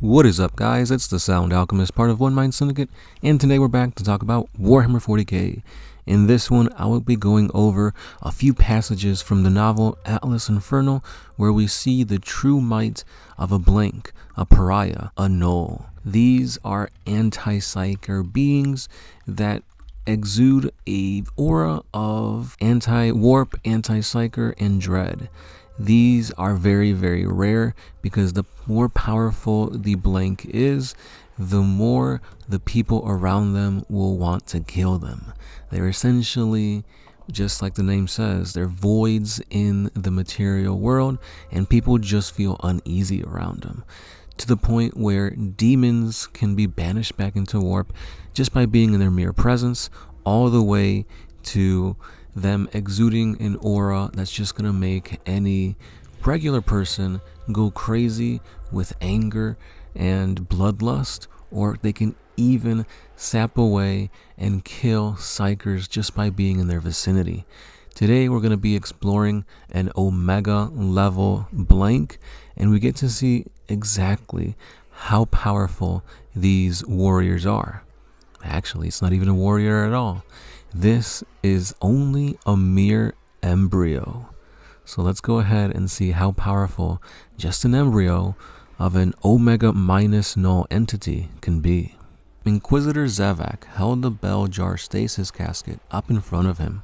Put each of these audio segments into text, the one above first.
What is up, guys? It's the Sound Alchemist, part of One Mind Syndicate, and today we're back to talk about Warhammer 40K. In this one, I will be going over a few passages from the novel Atlas Infernal, where we see the true might of a blank, a pariah, a null. These are anti-psyker beings that exude a aura of anti-warp, anti-psyker, and dread. These are very, very rare because the more powerful the blank is, the more the people around them will want to kill them. They're essentially, just like the name says, they're voids in the material world, and people just feel uneasy around them, to the point where demons can be banished back into warp just by being in their mere presence, all the way to them exuding an aura that's just gonna make any regular person go crazy with anger and bloodlust, or they can even sap away and kill psychers just by being in their vicinity. Today we're gonna be exploring an Omega level blank, and we get to see exactly how powerful these warriors are. Actually, it's not even a warrior at all. This is only a mere embryo. So let's go ahead and see how powerful just an embryo of an Omega minus null entity can be. Inquisitor Zavak held the bell jar stasis casket up in front of him.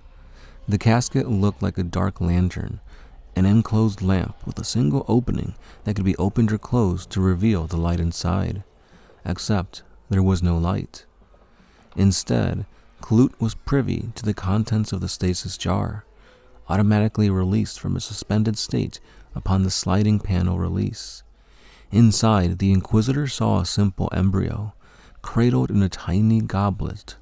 The casket looked like a dark lantern, an enclosed lamp with a single opening that could be opened or closed to reveal the light inside. Except there was no light. Instead, Clute was privy to the contents of the stasis jar, automatically released from a suspended state upon the sliding panel release. Inside, the Inquisitor saw a simple embryo, cradled in a tiny goblet.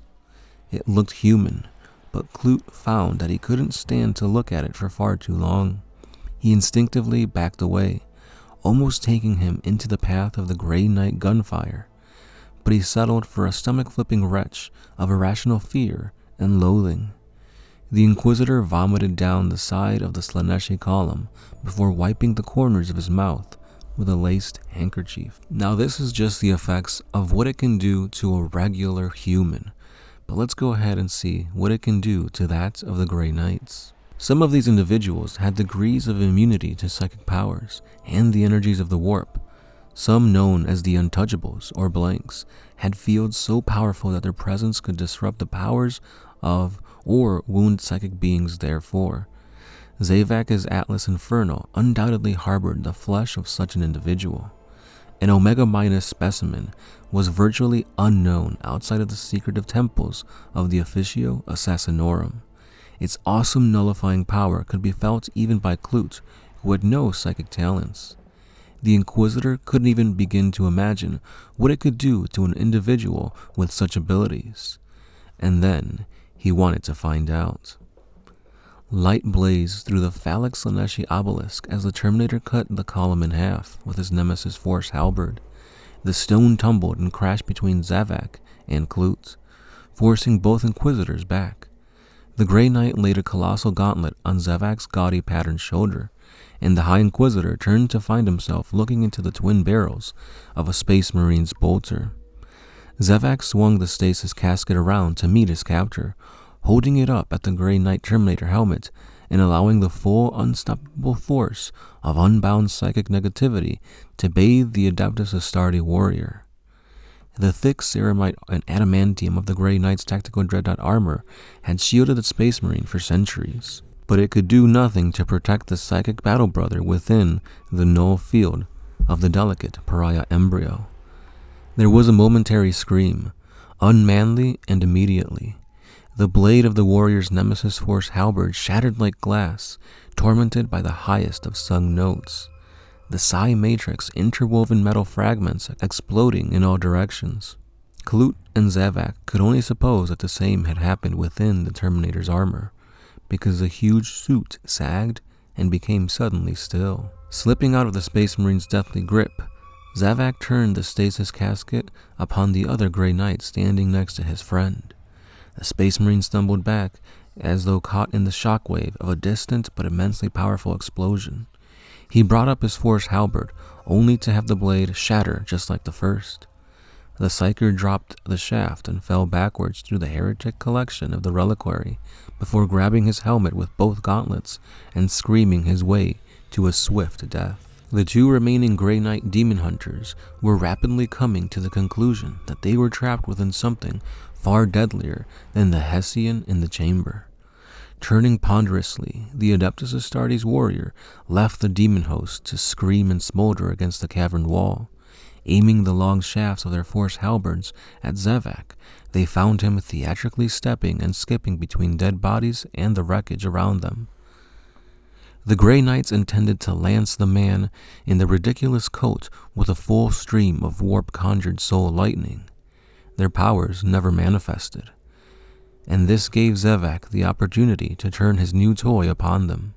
It looked human, but Clute found that he couldn't stand to look at it for far too long. He instinctively backed away, almost taking him into the path of the Grey Knight gunfire. But he settled for a stomach-flipping retch of irrational fear and loathing. The Inquisitor vomited down the side of the Slaneshi column before wiping the corners of his mouth with a laced handkerchief. Now this is just the effects of what it can do to a regular human, but let's go ahead and see what it can do to that of the Grey Knights. Some of these individuals had degrees of immunity to psychic powers and the energies of the warp. Some, known as the Untouchables or Blanks, had fields so powerful that their presence could disrupt the powers of or wound psychic beings therefore. Zavak's Atlas Infernal undoubtedly harbored the flesh of such an individual. An Omega Minus specimen was virtually unknown outside of the secretive temples of the Officio Assassinorum. Its awesome nullifying power could be felt even by Clute, who had no psychic talents. The Inquisitor couldn't even begin to imagine what it could do to an individual with such abilities. And then he wanted to find out. Light blazed through the phallic Slaneshi obelisk as the Terminator cut the column in half with his Nemesis Force halberd. The stone tumbled and crashed between Zavak and Clute, forcing both Inquisitors back. The Grey Knight laid a colossal gauntlet on Zavak's gaudy patterned shoulder, and the High Inquisitor turned to find himself looking into the twin barrels of a Space Marine's bolter. Zavak swung the stasis casket around to meet his captor, holding it up at the Grey Knight Terminator helmet and allowing the full unstoppable force of unbound psychic negativity to bathe the Adeptus Astartes warrior. The thick ceramite and adamantium of the Grey Knight's tactical dreadnought armor had shielded the Space Marine for centuries, but it could do nothing to protect the psychic battle brother within the null field of the delicate pariah embryo. There was a momentary scream, unmanly and immediately. The blade of the warrior's Nemesis Force halberd shattered like glass, tormented by the highest of sung notes. The psi matrix interwoven metal fragments exploding in all directions. Clute and Zavak could only suppose that the same had happened within the Terminator's armor, because the huge suit sagged and became suddenly still. Slipping out of the Space Marine's deathly grip, Zavak turned the stasis casket upon the other Grey Knight standing next to his friend. The Space Marine stumbled back as though caught in the shockwave of a distant but immensely powerful explosion. He brought up his force halberd, only to have the blade shatter just like the first. The Psyker dropped the shaft and fell backwards through the heretic collection of the reliquary before grabbing his helmet with both gauntlets and screaming his way to a swift death. The two remaining Grey Knight demon hunters were rapidly coming to the conclusion that they were trapped within something far deadlier than the Hessian in the chamber. Turning ponderously, the Adeptus Astartes warrior left the demon host to scream and smolder against the cavern wall. Aiming the long shafts of their force halberds at Zevak, they found him theatrically stepping and skipping between dead bodies and the wreckage around them. The Grey Knights intended to lance the man in the ridiculous coat with a full stream of warp-conjured soul lightning. Their powers never manifested, and this gave Zevak the opportunity to turn his new toy upon them.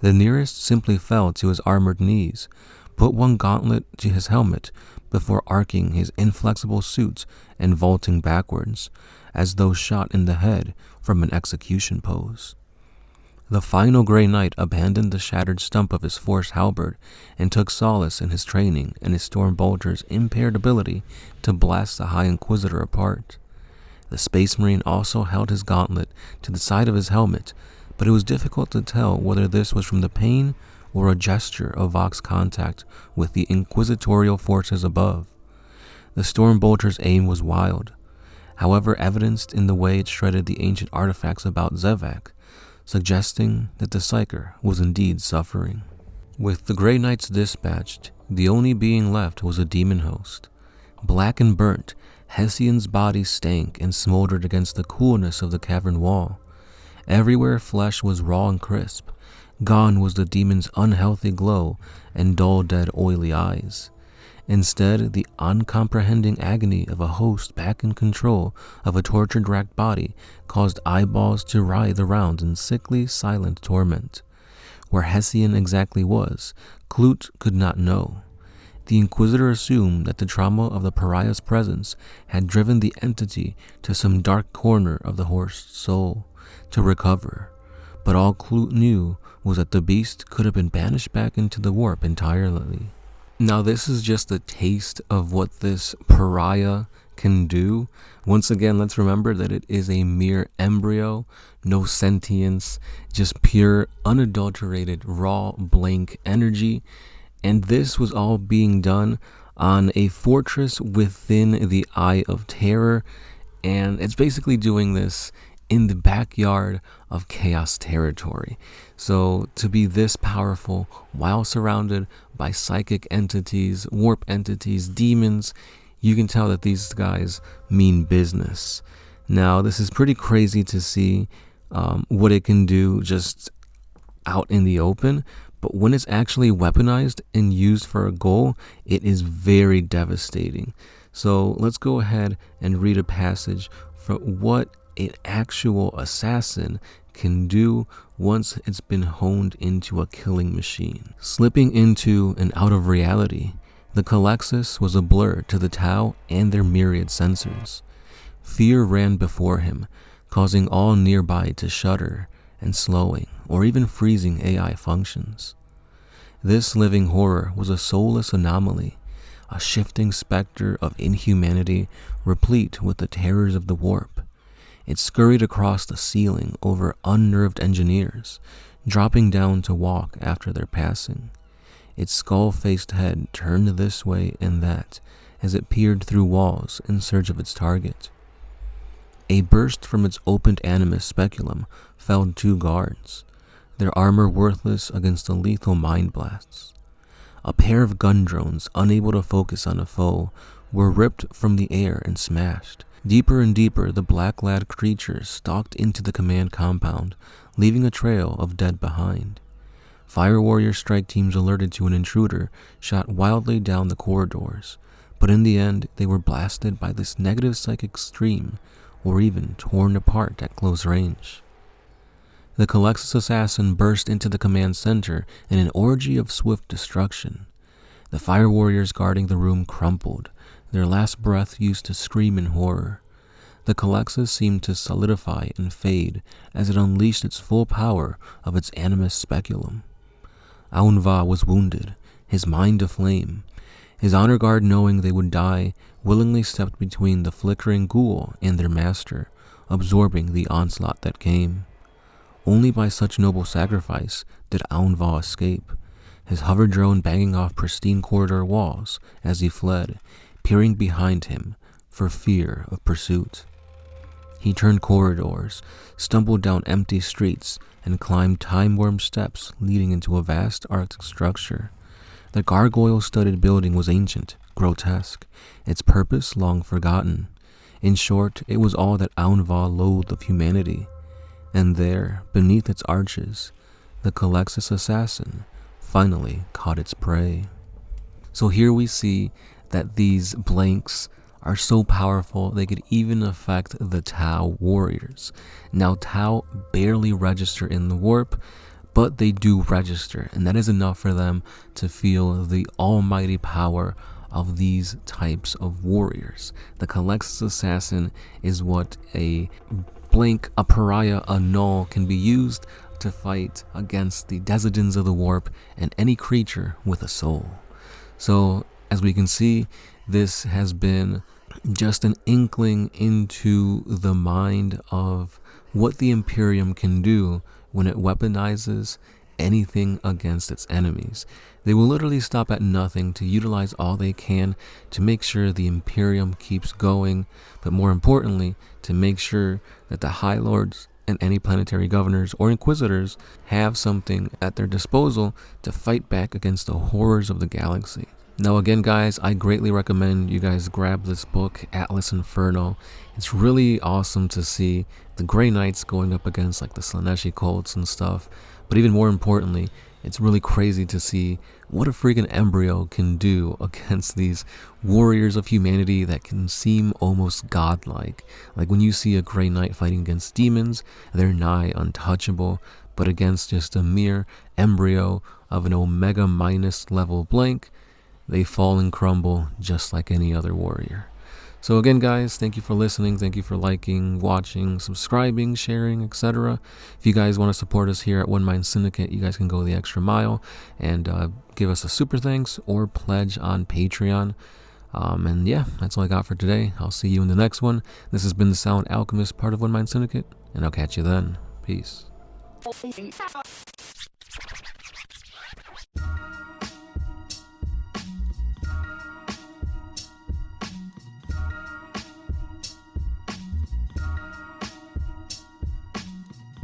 The nearest simply fell to his armored knees, put one gauntlet to his helmet before arcing his inflexible suit and vaulting backwards, as though shot in the head from an execution pose. The final Grey Knight abandoned the shattered stump of his force halberd and took solace in his training and his Storm Bolter's impaired ability to blast the High Inquisitor apart. The Space Marine also held his gauntlet to the side of his helmet, but it was difficult to tell whether this was from the pain or a gesture of Vox contact with the inquisitorial forces above. The Storm Bolter's aim was wild, however evidenced in the way it shredded the ancient artifacts about Zevak, suggesting that the Psyker was indeed suffering. With the Grey Knights dispatched, the only being left was a demon host. Black and burnt, Hessian's body stank and smoldered against the coolness of the cavern wall. Everywhere flesh was raw and crisp. Gone was the demon's unhealthy glow and dull, dead, oily eyes. Instead, the uncomprehending agony of a host back in control of a tortured, racked body caused eyeballs to writhe around in sickly, silent torment. Where Hessian exactly was, Clute could not know. The Inquisitor assumed that the trauma of the pariah's presence had driven the entity to some dark corner of the horse's soul to recover, but all Clute knew was that the beast could have been banished back into the warp entirely. Now this is just a taste of what this pariah can do. Once again, let's remember that it is a mere embryo, no sentience, just pure, unadulterated, raw, blank energy. And this was all being done on a fortress within the Eye of Terror, and it's basically doing this in the backyard of Chaos territory. So to be this powerful while surrounded by psychic entities, warp entities, demons, you can tell that these guys mean business. Now, this is pretty crazy to see what it can do just out in the open, but when it's actually weaponized and used for a goal, it is very devastating. So let's go ahead and read a passage for what an actual assassin can do once it's been honed into a killing machine. Slipping into and out of reality, the Calexis was a blur to the Tau and their myriad sensors. Fear ran before him, causing all nearby to shudder and slowing or even freezing AI functions. This living horror was a soulless anomaly, a shifting specter of inhumanity replete with the terrors of the warp. It scurried across the ceiling over unnerved engineers, dropping down to walk after their passing. Its skull-faced head turned this way and that as it peered through walls in search of its target. A burst from its opened animus speculum felled 2 guards, their armor worthless against the lethal mind blasts. A pair of gun drones, unable to focus on a foe, were ripped from the air and smashed. Deeper and deeper, the black-clad creatures stalked into the command compound, leaving a trail of dead behind. Fire warrior strike teams alerted to an intruder shot wildly down the corridors, but in the end, they were blasted by this negative psychic stream, or even torn apart at close range. The Calexis assassin burst into the command center in an orgy of swift destruction. The fire warriors guarding the room crumpled, their last breath used to scream in horror. The Calexis seemed to solidify and fade as it unleashed its full power of its animus speculum. Aunva was wounded, his mind aflame. His honor guard, knowing they would die, willingly stepped between the flickering ghoul and their master, absorbing the onslaught that came. Only by such noble sacrifice did Aunva escape, his hover drone banging off pristine corridor walls as he fled, peering behind him for fear of pursuit. He turned corridors, stumbled down empty streets, and climbed time-worn steps leading into a vast Arctic structure. The gargoyle-studded building was ancient, grotesque, its purpose long forgotten. In short, it was all that Aunva loathed of humanity. And there, beneath its arches, the Calexis assassin finally caught its prey. So here we see that these blanks are so powerful they could even affect the Tau warriors. Now Tau barely register in the warp, but they do register, and that is enough for them to feel the almighty power of these types of warriors. The Calexis assassin is what a blank, a pariah, a null can be used to fight against the Desidens of the warp and any creature with a soul. So as we can see, this has been just an inkling into the mind of what the Imperium can do when it weaponizes anything against its enemies. They will literally stop at nothing to utilize all they can to make sure the Imperium keeps going, but more importantly, to make sure that the High Lords and any planetary governors or inquisitors have something at their disposal to fight back against the horrors of the galaxy. Now again, guys, I greatly recommend you guys grab this book, Atlas Inferno. It's really awesome to see the Grey Knights going up against like the Slaneshi cults and stuff. But even more importantly, it's really crazy to see what a freaking embryo can do against these warriors of humanity that can seem almost godlike. Like when you see a Grey Knight fighting against demons, they're nigh untouchable. But against just a mere embryo of an Omega minus level blank, they fall and crumble just like any other warrior. So again, guys, thank you for listening. Thank you for liking, watching, subscribing, sharing, etc. If you guys want to support us here at One Mind Syndicate, you guys can go the extra mile and give us a super thanks or pledge on Patreon. And yeah, that's all I got for today. I'll see you in the next one. This has been the Sound Alchemist, part of One Mind Syndicate, and I'll catch you then. Peace.